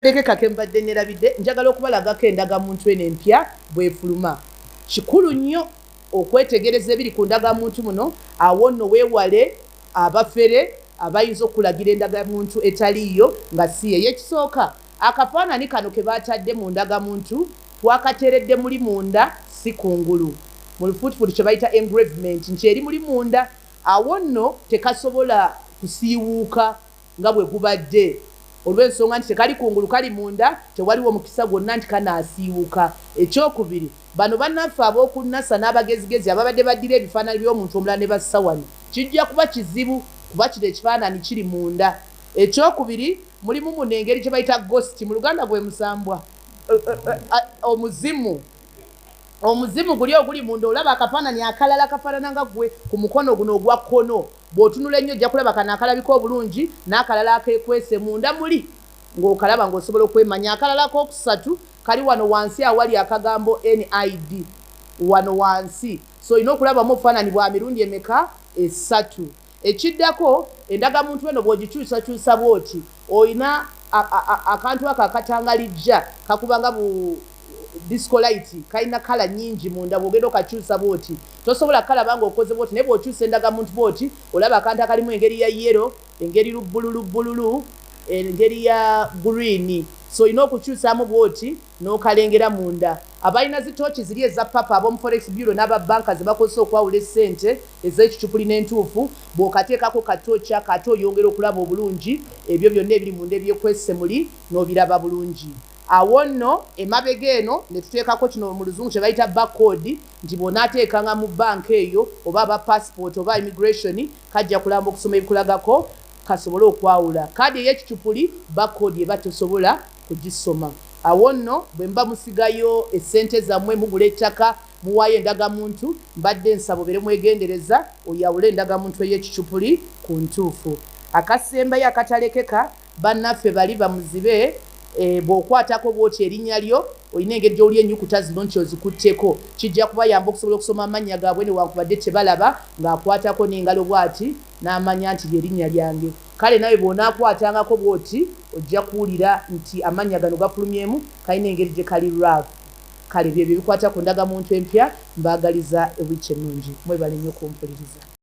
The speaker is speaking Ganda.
Teke kakembadde nerabidde njagala okubalagako endagamuntu eno empya bwefuluma. Kikulu nnyo okwetegereza ebiri ku ndagamuntu muno, awo nno weewale abafere abayinza okulagira endagamuntu etaliiyo nga si ye. Ekisooka, akafaanani kano ke baatadde mu ndagamuntu twakateredde muli munda si kungulu. Mu lufuutifuuti kye bayita engravement nti eri muli munda, awo nno tekasobola kusiiwuuka nga bwe gubadde. Olw'ensonga nti tekali kungulu kali munda, tewaliwo mukisa gwonna nti kanaasiiwuka. Ekyokubiri, bano bannaffe ab'okunnasa n'abagezigezi ababadde baddira ebifaananyi by'omuntu omulala ne bassa wano, kijja kuba kizibu kuba kino ekifaananyi kiri munda. Ekyokubiri, mulimu muno engeri kye bayita ghost, mu Luganda gwe musambwa, omuzimu. Omuzimu guli oguli munda, olaba akafaananyi akalala kafaanana nga gwe ku mukono guno ogwa kkono. Bw'otunula ennyo ojja kulaba kano akalabika obulungi n'akalala akeekwese munda muli ng'okalaba ng'osobola okwemanya. Akalala k'okusatu kali wano wansi awali akagambo NID wano wansi. So olina okulabamu obufaananyi bwa mirundi emeka? Esatu. Ekiddako, endagamuntu eno bw'ogikyusakyusa bw'oti olina akantu ako akatangalijja kakubanga bu disco light kalina kala nyingi munda, bw'ogenda okakyusa bw'oti tosobola kalaba ng'okoze bw'oti, naye bw'okyusa endagamuntu bw'oti olaba akantu akalimu engeri ya yellow, engeri lubbululu, engeri ya green. So olina okukyusamu bw'oti n'okalengera munda. Abalina zitooki ziri eza papa ab'omu Forex Bureau n'ababbanka ze bakozesa okwawula essente ez'ekicupuli n'entuufu, bw'okateekako katooki akato oyongera okulaba obulungi ebyo byonna ebiri munda ebyekwese muli n'obiraba bulungi. Awo nno emabega eno ne tuteekako kino mu luzungu kye bayita barcode, nti bw'onaateekanga mu banka eyo oba aba passport oba immigration kajja kulamba okusoma ebikulagako kasobole okwawula. Kaadi ey'ekicupuli barcode eba tosobola kugisoma. Awo nno bwe mba musigayo essente zammwe mugula ettaka muwaayo endagamuntu, mbadde nsaba obeere mwegendereza oyawule endagamuntu ey'ekicupuli ku ntuufu. Akasembayo akatalekeka bannaffe bali bamuzibe. Bw'okwatako bw'oti erinnya lyo olina engeri gy'oli ennyukuta zino nti ozikutteko, kijja kubayamba okusobola okusoma amannya gaabwe newankubadde tebalaba ng'akwatako n'engalo bw'ati n'amanya nti ly'erinnya lyange. Kale nawe bw'onaakwatangako bw'oti ojja kuwulira nti amannya gano gafulumyemu, kalina engeri gye kali lwavu. Kale byebyo bikwata ku ndagamuntu empya, mbaagaliza ewiiki ennungi. Mwebale nnyo okumpuliriza.